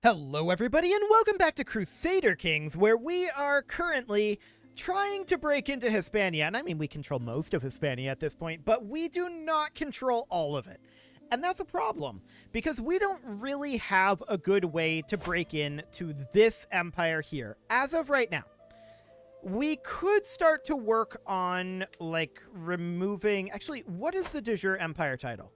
Hello everybody and welcome back to Crusader Kings, where we are currently trying to break into Hispania. And I mean, we control most of Hispania at this point, but we do not control all of it. And that's a problem, because we don't really have a good way to break in to this empire here, as of right now. We could start to work on, like, removing... Actually, what is the de jure empire title?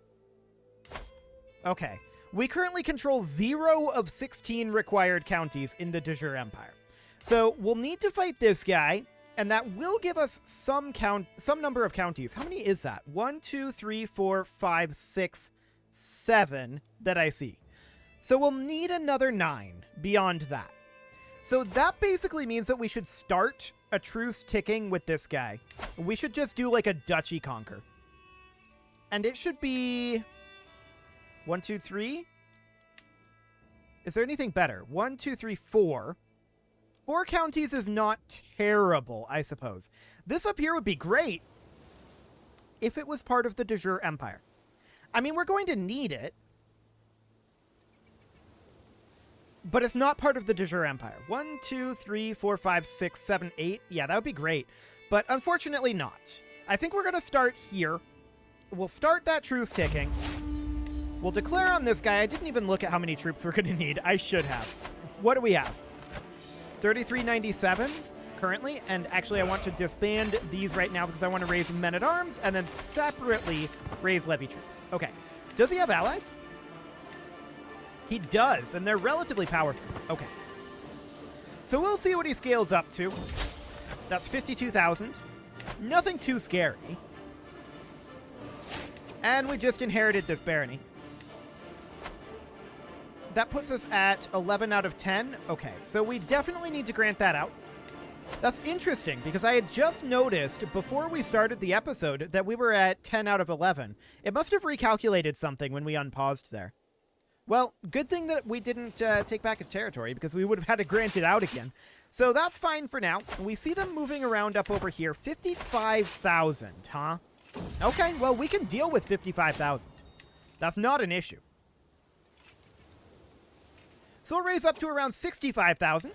Okay. We currently control 0 of 16 required counties in the de jure empire. So we'll need to fight this guy, and that will give us some number of counties. How many is that? 1, 2, 3, 4, 5, 6, 7 that I see. So we'll need another 9 beyond that. So that basically means that we should start a truce ticking with this guy. We should just do like a duchy conquer. And it should be... 1, 2, 3. Is there anything better? 1, 2, 3, 4. 4 counties is not terrible, I suppose. This up here would be great if it was part of the de jure empire. I mean, we're going to need it, but it's not part of the de jure empire. 1, 2, 3, 4, 5, 6, 7, 8. Yeah, that would be great, but unfortunately not. I think we're going to start here. We'll start that truce ticking. We'll declare on this guy. I didn't even look at how many troops we're going to need. I should have. What do we have? 3397 currently. And actually, I want to disband these right now because I want to raise men-at-arms and then separately raise levy troops. Okay. Does he have allies? He does, and they're relatively powerful. Okay. So we'll see what he scales up to. That's 52,000. Nothing too scary. And we just inherited this barony. That puts us at 11 out of 10. Okay, so we definitely need to grant that out. That's interesting, because I had just noticed before we started the episode that we were at 10 out of 11. It must have recalculated something when we unpaused there. Well, good thing that we didn't take back a territory, because we would have had to grant it out again. So that's fine for now. We see them moving around up over here. 55,000, huh? Okay, well, we can deal with 55,000. That's not an issue. So we'll raise up to around 65,000.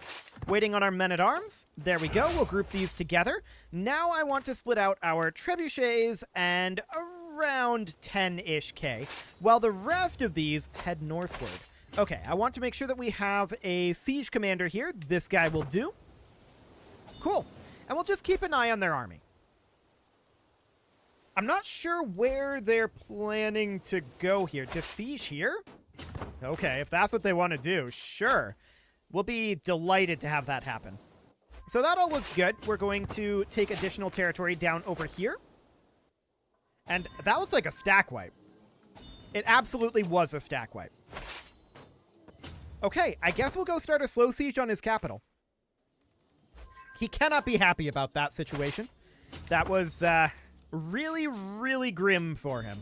Waiting on our men-at-arms. There we go. We'll group these together. Now I want to split out our trebuchets and around 10-ish K, while the rest of these head northward. Okay, I want to make sure that we have a siege commander here. This guy will do. Cool. And we'll just keep an eye on their army. I'm not sure where they're planning to go here. Just siege here? Okay, if that's what they want to do, sure. We'll be delighted to have that happen. So that all looks good. We're going to take additional territory down over here. And that looked like a stack wipe. It absolutely was a stack wipe. Okay, I guess we'll go start a slow siege on his capital. He cannot be happy about that situation. That was really, really grim for him.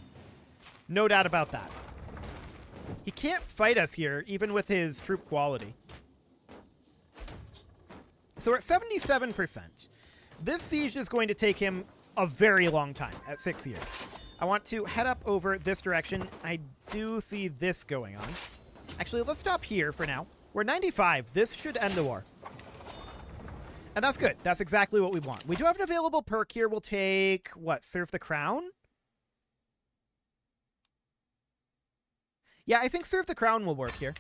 No doubt about that. He can't fight us here, even with his troop quality. So we're at 77%. This siege is going to take him a very long time, at 6 years. I want to head up over this direction. I do see this going on. Actually, let's stop here for now. We're 95. This should end the war. And that's good. That's exactly what we want. We do have an available perk here. We'll take, what, Serve the Crown? Yeah, I think Serve the Crown will work here.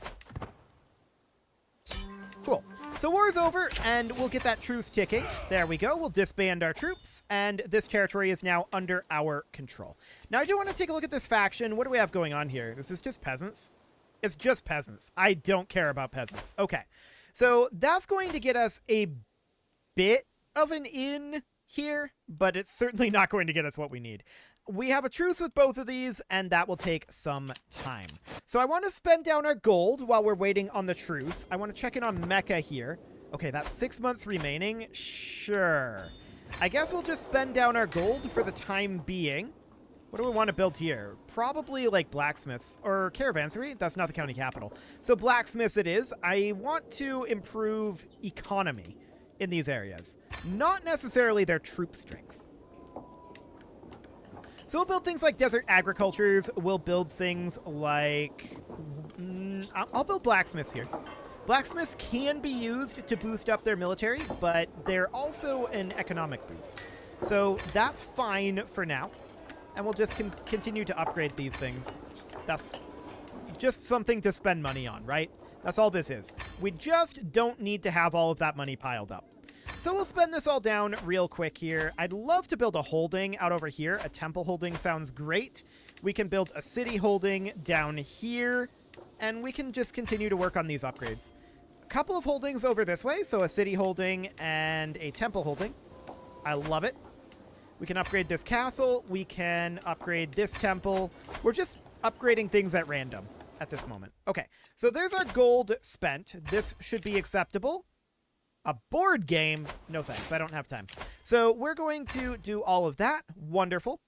Cool. So war's over, and we'll get that truce ticking. There we go. We'll disband our troops, and this territory is now under our control. Now, I do want to take a look at this faction. What do we have going on here? This is just peasants? It's just peasants. I don't care about peasants. Okay. So that's going to get us a bit of an in here, but it's certainly not going to get us what we need. We have a truce with both of these, and that will take some time. So I want to spend down our gold while we're waiting on the truce. I want to check in on Mecca here. Okay, that's 6 months remaining. Sure. I guess we'll just spend down our gold for the time being. What do we want to build here? Probably like blacksmiths or caravansary. That's not the county capital. So blacksmiths it is. I want to improve economy in these areas, not necessarily their troop strength. So we'll build things like desert agricultures. We'll build things like... I'll build blacksmiths here. Blacksmiths can be used to boost up their military, but they're also an economic boost. So that's fine for now. And we'll just continue to upgrade these things. That's just something to spend money on, right? That's all this is. We just don't need to have all of that money piled up. So we'll spend this all down real quick here. I'd love to build a holding out over here. A temple holding sounds great. We can build a city holding down here, and we can just continue to work on these upgrades. A couple of holdings over this way, so a city holding and a temple holding. I love it. We can upgrade this castle. We can upgrade this temple. We're just upgrading things at random at this moment. Okay, so there's our gold spent. This should be acceptable. A board game? No thanks, I don't have time. So we're going to do all of that. Wonderful.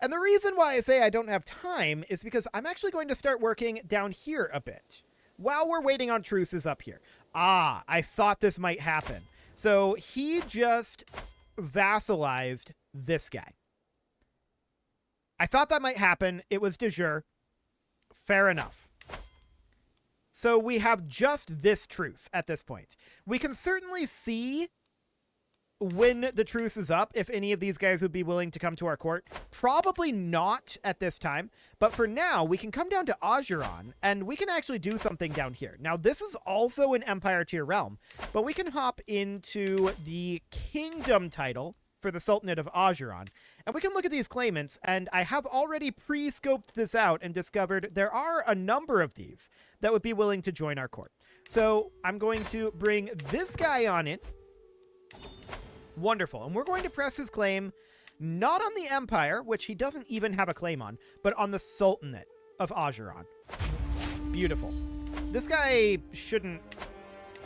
And the reason why I say I don't have time is because I'm actually going to start working down here a bit while we're waiting on truces up here. Ah, I thought this might happen. So he just vassalized this guy. I thought that might happen. It was de jure. Fair enough. So we have just this truce at this point. We can certainly see when the truce is up if any of these guys would be willing to come to our court. Probably not at this time, but for now we can come down to Ajuran and we can actually do something down here. Now this is also an Empire tier realm, but we can hop into the kingdom title for the Sultanate of Ajuran, and we can look at these claimants, and I have already pre-scoped this out and discovered there are a number of these that would be willing to join our court. So I'm going to bring this guy on in. Wonderful. And we're going to press his claim not on the Empire, which he doesn't even have a claim on, but on the Sultanate of Ajuran. Beautiful. This guy shouldn't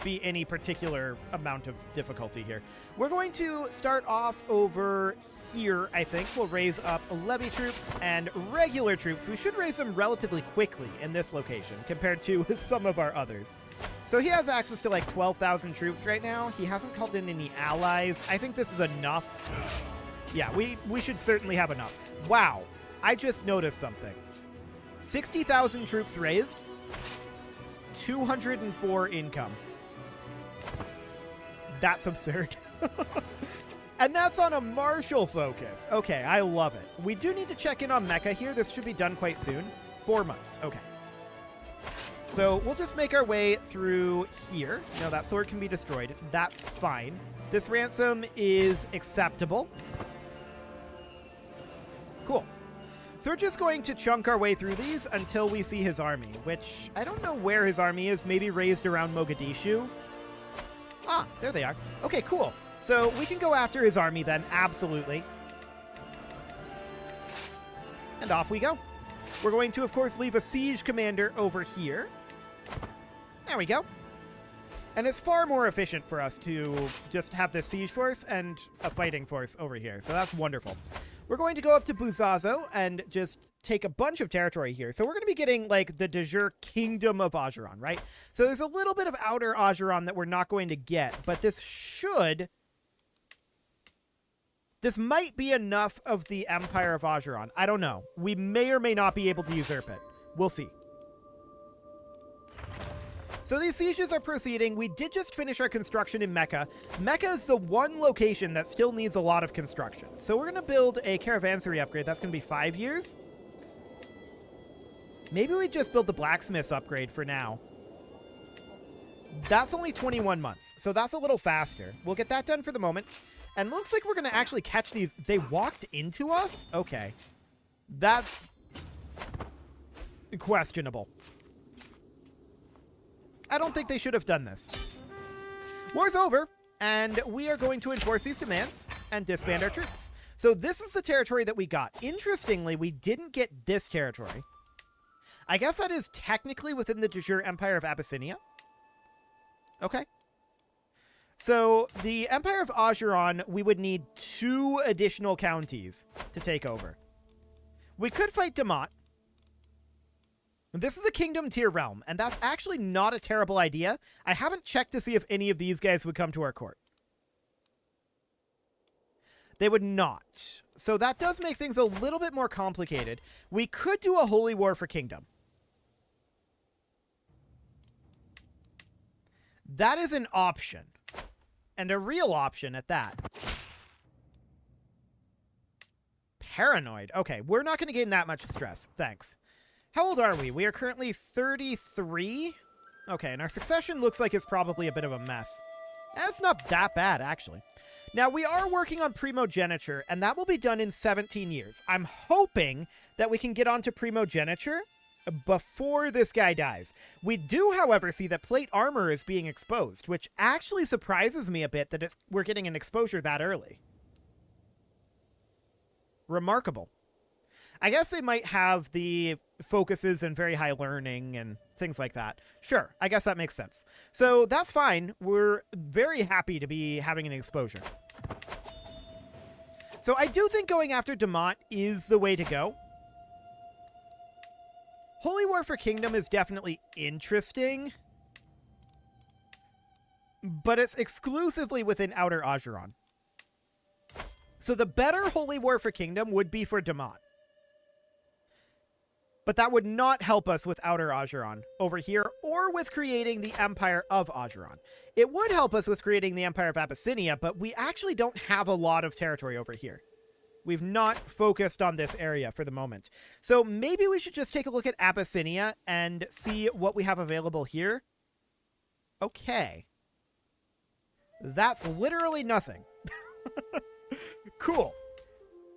be any particular amount of difficulty here. We're going to start off over here, I think. We'll raise up levy troops and regular troops. We should raise them relatively quickly in this location compared to some of our others. So he has access to like 12,000 troops right now. He hasn't called in any allies. I think this is enough. Yeah, we should certainly have enough. Wow, I just noticed something. 60,000 troops raised, 204 income. That's absurd. And that's on a martial focus. Okay, I love it. We do need to check in on Mecca here. This should be done quite soon. 4 months. Okay. So we'll just make our way through here. No, that sword can be destroyed. That's fine. This ransom is acceptable. Cool. So we're just going to chunk our way through these until we see his army, which I don't know where his army is. Maybe raised around Mogadishu. Ah, there they are. Okay, cool. So we can go after his army then, absolutely. And off we go. We're going to, of course, leave a siege commander over here. There we go. And it's far more efficient for us to just have this siege force and a fighting force over here. So that's wonderful. We're going to go up to Buzazo and just take a bunch of territory here. So we're going to be getting, like, the de jure Kingdom of Ajuran, right? So there's a little bit of outer Ajuran that we're not going to get, but this should... This might be enough of the Empire of Ajuran. I don't know. We may or may not be able to usurp it. We'll see. So these sieges are proceeding. We did just finish our construction in Mecca. Mecca is the one location that still needs a lot of construction. So we're going to build a caravansary upgrade. That's going to be 5 years. Maybe we just build the blacksmith's upgrade for now. That's only 21 months, so that's a little faster. We'll get that done for the moment. And looks like we're going to actually catch these. They walked into us? Okay. That's questionable. I don't think they should have done this. War's over, and we are going to enforce these demands and disband our troops. So this is the territory that we got. Interestingly, we didn't get this territory. I guess that is technically within the de jure Empire of Abyssinia. Okay. So the Empire of Ajuran, we would need 2 additional counties to take over. We could fight Damat. This is a kingdom tier realm, and that's actually not a terrible idea. I haven't checked to see if any of these guys would come to our court. They would not. So that does make things a little bit more complicated. We could do a holy war for kingdom. That is an option. And a real option at that. Paranoid. Okay, we're not going to gain that much stress. Thanks. How old are we? We are currently 33. Okay, and our succession looks like it's probably a bit of a mess. That's not that bad, actually. Now, we are working on primogeniture, and that will be done in 17 years. I'm hoping that we can get onto primogeniture before this guy dies. We do, however, see that plate armor is being exposed, which actually surprises me a bit that we're getting an exposure that early. Remarkable. I guess they might have the focuses and very high learning and things like that. Sure, I guess that makes sense. So that's fine. We're very happy to be having an exposure. So I do think going after Demont is the way to go. Holy War for Kingdom is definitely interesting, but it's exclusively within Outer Ajuran. So the better Holy War for Kingdom would be for Demont. But that would not help us with Outer Ajuran over here, or with creating the Empire of Ajuran. It would help us with creating the Empire of Abyssinia, but we actually don't have a lot of territory over here. We've not focused on this area for the moment. So maybe we should just take a look at Abyssinia and see what we have available here. Okay. That's literally nothing. Cool.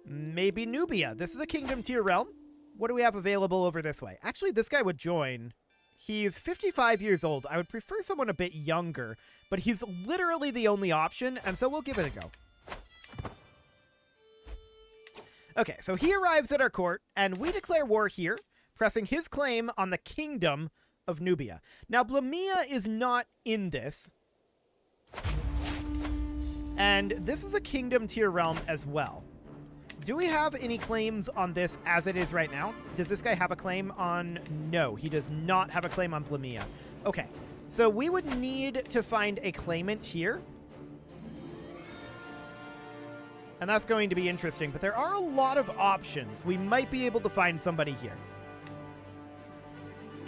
Maybe Nubia. This is a kingdom tier realm. What do we have available over this way? Actually, this guy would join. He's 55 years old. I would prefer someone a bit younger, but he's literally the only option, and so we'll give it a go. Okay, so he arrives at our court, and we declare war here, pressing his claim on the kingdom of Nubia. Now, Blamia is not in this, and this is a kingdom tier realm as well. Do we have any claims on this as it is right now? Does this guy have a claim on... No, he does not have a claim on Blamia. Okay, so we would need to find a claimant here. And that's going to be interesting, but there are a lot of options. We might be able to find somebody here.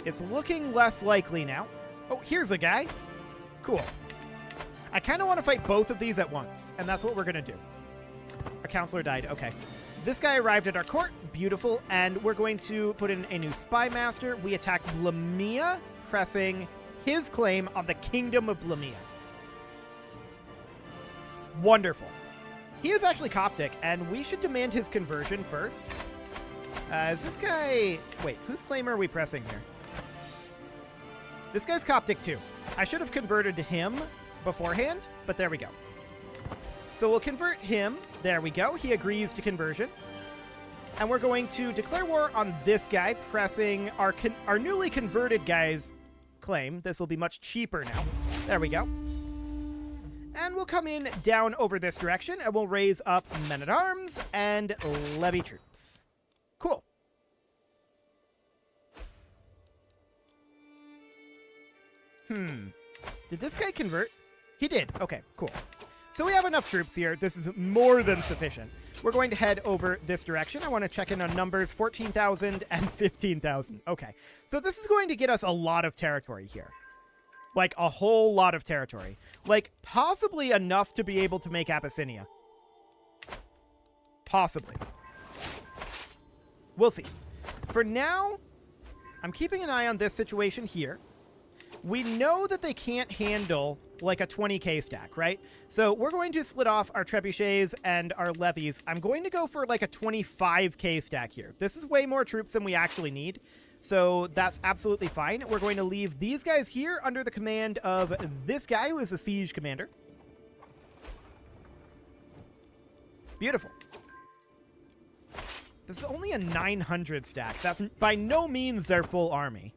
It's looking less likely now. Oh, here's a guy. Cool. I kind of want to fight both of these at once, and that's what we're going to do. Our counselor died. Okay. This guy arrived at our court. Beautiful. And we're going to put in a new spy master. We attack Blamia, pressing his claim on the kingdom of Blamia. Wonderful. He is actually Coptic, and we should demand his conversion first. Is this guy... Wait, whose claim are we pressing here? This guy's Coptic too. I should have converted him beforehand, but there we go. So we'll convert him. There we go. He agrees to conversion. And we're going to declare war on this guy, pressing our newly converted guy's claim. This will be much cheaper now. There we go. And we'll come in down over this direction, and we'll raise up men-at-arms and levy troops. Cool. Did this guy convert? He did. Okay, cool. So we have enough troops here. This is more than sufficient. We're going to head over this direction. I want to check in on numbers 14,000 and 15,000. Okay, so this is going to get us a lot of territory here. Like, a whole lot of territory. Like, possibly enough to be able to make Abyssinia. Possibly. We'll see. For now, I'm keeping an eye on this situation here. We know that they can't handle, like, a 20k stack, right? So we're going to split off our trebuchets and our levies. I'm going to go for, like, a 25k stack here. This is way more troops than we actually need. So that's absolutely fine. We're going to leave these guys here under the command of this guy who is a siege commander. Beautiful. This is only a 900 stack. That's by no means their full army.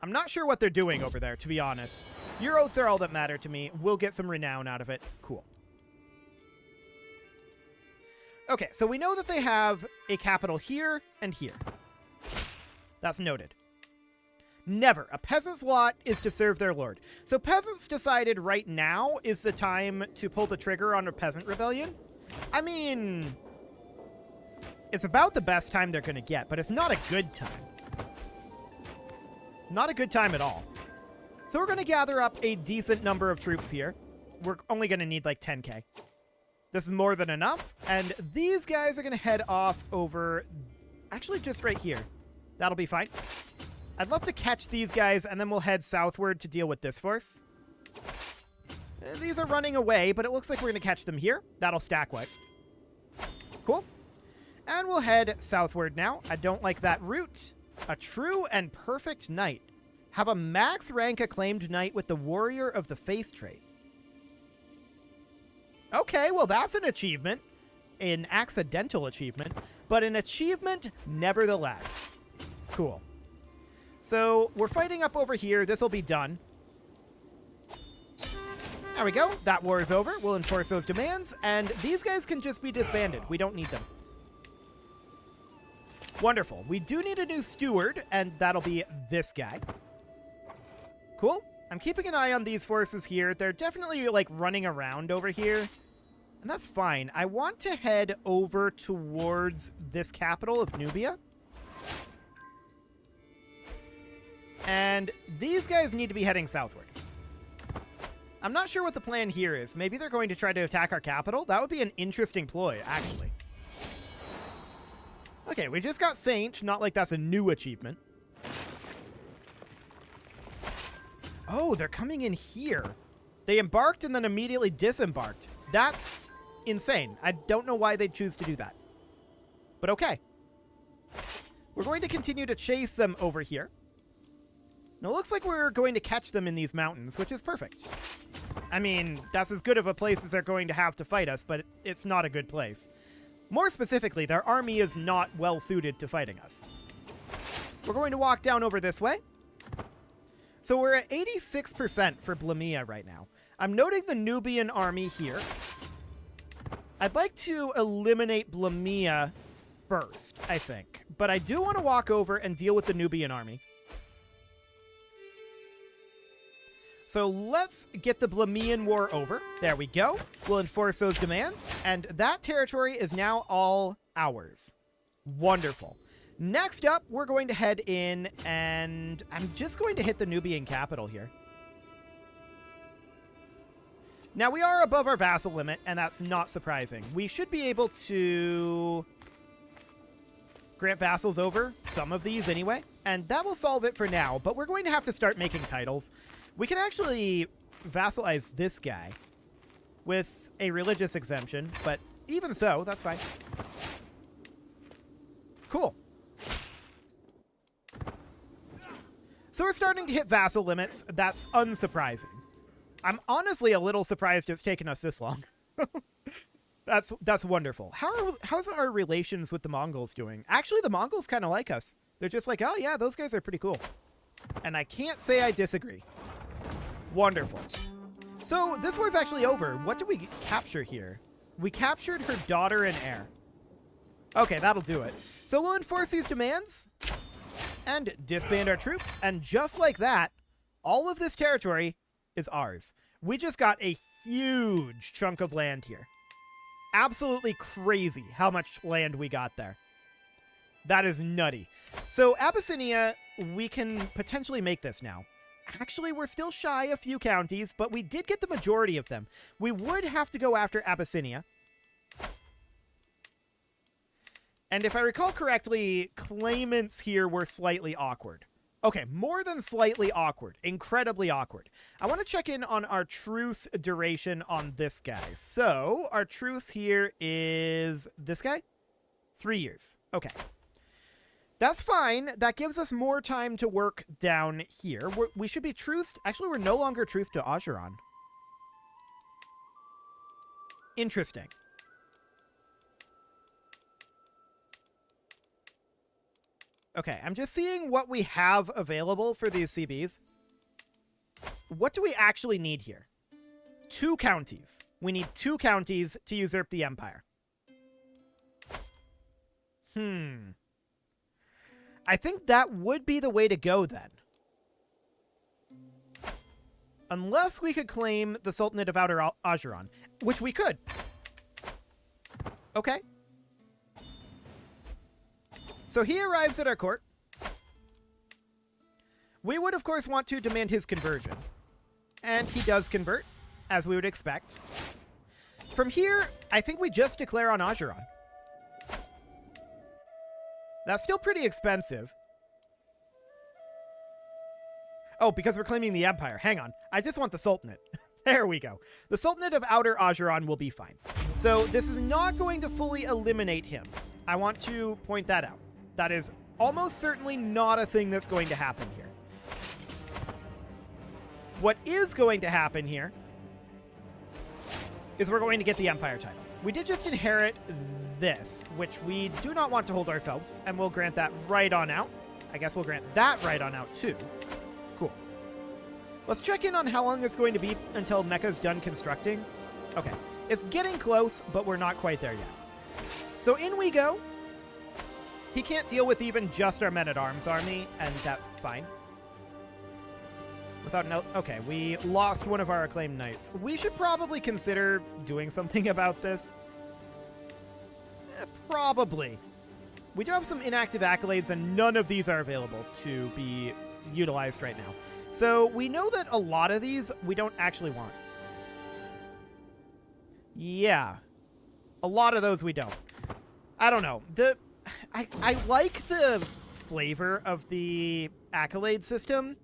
I'm not sure what they're doing over there, to be honest. Euros are all that matter to me. We'll get some renown out of it. Cool. Okay, so we know that they have a capital here and here. That's noted. Never. A peasant's lot is to serve their lord. So peasants decided right now is the time to pull the trigger on a peasant rebellion. I mean, it's about the best time they're going to get, but it's not a good time. Not a good time at all. So we're going to gather up a decent number of troops here. We're only going to need like 10k. This is more than enough. And these guys are going to head off over... Actually, just right here. That'll be fine. I'd love to catch these guys, and then we'll head southward to deal with this force. These are running away, but it looks like we're going to catch them here. That'll stack wipe. Cool. And we'll head southward now. I don't like that route. A true and perfect knight. Have a max rank acclaimed knight with the Warrior of the Faith trait. Okay, well, that's an achievement. An accidental achievement, but an achievement nevertheless. Cool. So we're fighting up over here. This will be done. There we go. That war is over. We'll enforce those demands, and these guys can just be disbanded. We don't need them. Wonderful. We do need a new steward, and that'll be this guy. Cool. I'm keeping an eye on these forces here. They're definitely, like, running around over here. And that's fine. I want to head over towards this capital of Nubia. And these guys need to be heading southward. I'm not sure what the plan here is. Maybe they're going to try to attack our capital. That would be an interesting ploy, actually. Okay, we just got Saint. Not like that's a new achievement. Oh, they're coming in here. They embarked and then immediately disembarked. That's insane. I don't know why they'd choose to do that. But okay. We're going to continue to chase them over here. Now, it looks like we're going to catch them in these mountains, which is perfect. I mean, that's as good of a place as they're going to have to fight us, but it's not a good place. More specifically, their army is not well suited to fighting us. We're going to walk down over this way. So we're at 86% for Blamia right now. I'm noting the Nubian army here. I'd like to eliminate Blamia first, I think. But I do want to walk over and deal with the Nubian army. So let's get the Blamian War over. There we go. We'll enforce those demands. And that territory is now all ours. Wonderful. Next up, we're going to head in, and I'm just going to hit the Nubian capital here. Now, we are above our vassal limit, and that's not surprising. We should be able to grant vassals over some of these anyway, and that will solve it for now, but we're going to have to start making titles. We can actually vassalize this guy with a religious exemption, but even so, that's fine. Cool. So we're starting to hit vassal limits. That's unsurprising. I'm honestly a little surprised it's taken us this long. That's wonderful. How's our relations with the Mongols doing? Actually, the Mongols kind of like us. They're just like, oh yeah, those guys are pretty cool. And I can't say I disagree. Wonderful. So this war's actually over. What did we capture here? We captured her daughter and heir. Okay, that'll do it. So we'll enforce these demands and disband our troops. And just like that, all of this territory is ours. We just got a huge chunk of land here. Absolutely crazy how much land we got there. That is nutty. So Abyssinia, we can potentially make this now. Actually, we're still shy a few counties, but we did get the majority of them. We would have to go after Abyssinia. And if I recall correctly, claimants here were slightly awkward. Okay, more than slightly awkward. Incredibly awkward. I want to check in on our truce duration on this guy. So, our truce here is this guy? 3 years. Okay. That's fine. That gives us more time to work down here. We should be truced. Actually, we're no longer truced to Ajuran. Interesting. Okay, I'm just seeing what we have available for these CBs. What do we actually need here? 2 counties. We need 2 counties to usurp the empire. I think that would be the way to go then. Unless we could claim the Sultanate of Outer Ajuran, which we could. Okay. So he arrives at our court. We would, of course, want to demand his conversion. And he does convert, as we would expect. From here, I think we just declare on Ajuran. That's still pretty expensive. Oh, because we're claiming the Empire. Hang on. I just want the Sultanate. There we go. The Sultanate of Outer Ajuran will be fine. So this is not going to fully eliminate him. I want to point that out. That is almost certainly not a thing that's going to happen here. What is going to happen here is we're going to get the Empire title. We did just inherit this, which we do not want to hold ourselves, and we'll grant that right on out. I guess we'll grant that right on out too. Cool. Let's check in on how long it's going to be until Mecca's done constructing. Okay, it's getting close, but we're not quite there yet. So in we go. He can't deal with even just our men-at-arms army, and that's fine. Without no... Okay, we lost one of our acclaimed knights. We should probably consider doing something about this. Probably. We do have some inactive accolades, and none of these are available to be utilized right now. So we know that a lot of these we don't actually want. Yeah. A lot of those we don't. I don't know. I like the flavor of the accolade system,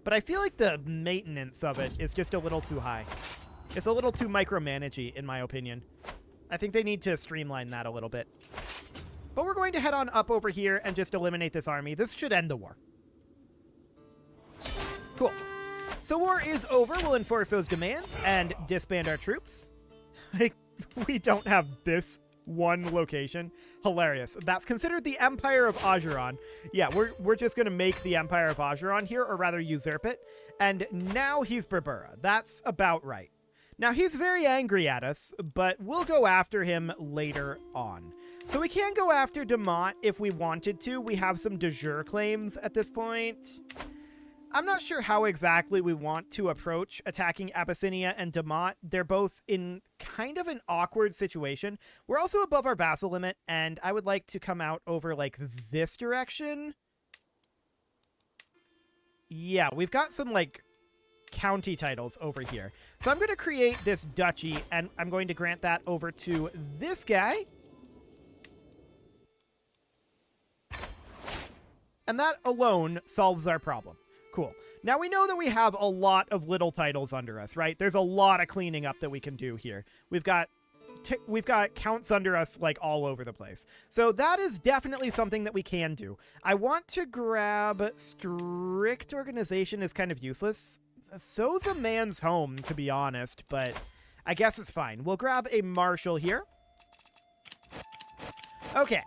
but I feel like the maintenance of it is just a little too high. It's a little too micromanagey, in my opinion. I think they need to streamline that a little bit. But we're going to head on up over here and just eliminate this army. This should end the war. Cool. So war is over. We'll enforce those demands and disband our troops. We don't have this one location. Hilarious. That's considered the Empire of Ajuran. Yeah, we're just going to make the Empire of Ajuran here, or rather usurp it. And now he's Berbera. That's about right. Now, he's very angry at us, but we'll go after him later on. So we can go after Damat if we wanted to. We have some de jure claims at this point. I'm not sure how exactly we want to approach attacking Abyssinia and Damat. They're both in kind of an awkward situation. We're also above our vassal limit, and I would like to come out over, like, this direction. Yeah, we've got some, like, county titles over here. So I'm going to create this duchy, and I'm going to grant that over to this guy. And that alone solves our problem. Cool. Now we know that we have a lot of little titles under us, right? There's a lot of cleaning up that we can do here. We've got counts under us like all over the place. So that is definitely something that we can do. I want to grab strict organization is kind of useless. So's a man's home, to be honest, but I guess it's fine. We'll grab a marshal here. Okay.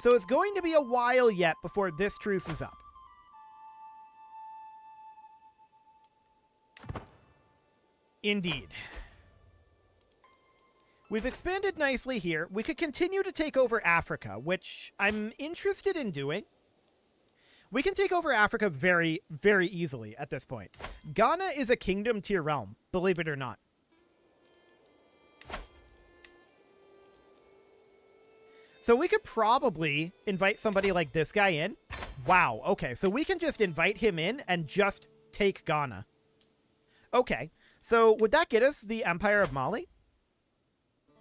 So it's going to be a while yet before this truce is up. Indeed. We've expanded nicely here. We could continue to take over Africa, which I'm interested in doing. We can take over Africa very, very easily at this point. Ghana is a kingdom tier realm, believe it or not. So we could probably invite somebody like this guy in. Wow, okay, so we can just invite him in and just take Ghana. Okay, so would that get us the Empire of Mali?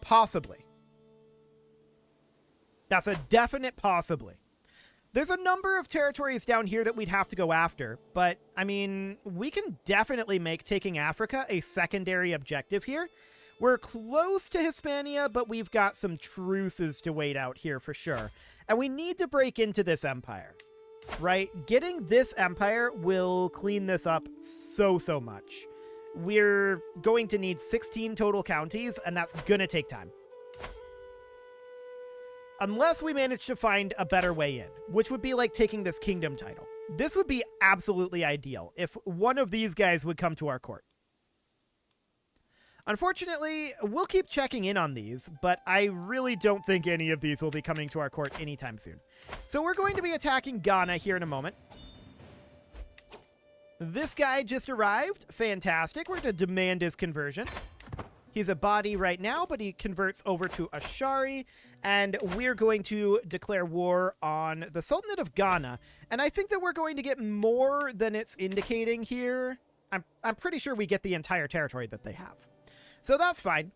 Possibly. That's a definite possibly. There's a number of territories down here that we'd have to go after, but, I mean, we can definitely make taking Africa a secondary objective here. We're close to Hispania, but we've got some truces to wait out here for sure. And we need to break into this empire, right? Getting this empire will clean this up so much. We're going to need 16 total counties, and that's gonna take time. Unless we manage to find a better way in, which would be like taking this kingdom title. This would be absolutely ideal if one of these guys would come to our court. Unfortunately, we'll keep checking in on these, but I really don't think any of these will be coming to our court anytime soon. So we're going to be attacking Ghana here in a moment. This guy just arrived. Fantastic. We're going to demand his conversion. He's a body right now, but he converts over to Ashari, and we're going to declare war on the Sultanate of Ghana. And I think that we're going to get more than it's indicating here. I'm pretty sure we get the entire territory that they have. So that's fine.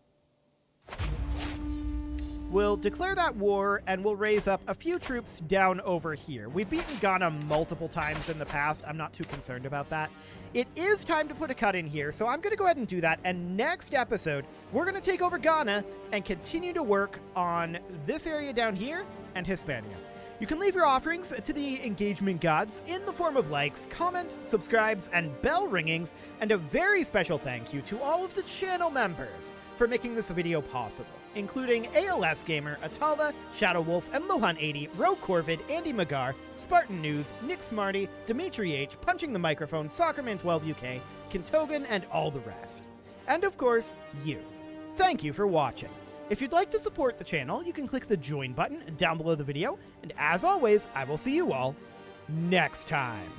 We'll declare that war, and we'll raise up a few troops down over here. We've beaten Ghana multiple times in the past. I'm not too concerned about that. It is time to put a cut in here, so I'm going to go ahead and do that. And next episode, we're going to take over Ghana and continue to work on this area down here and Hispania. You can leave your offerings to the engagement gods in the form of likes, comments, subscribes, and bell ringings, and a very special thank you to all of the channel members for making this video possible, including ALS Gamer, Atala, Shadow Wolf, and Lohan80, Ro Corvid, Andy Magar, Spartan News, Nick Smarty, Dimitri H, Punching the Microphone, Soccerman12 UK, Kintogan, and all the rest. And of course, you. Thank you for watching. If you'd like to support the channel, you can click the join button down below the video, and as always, I will see you all next time.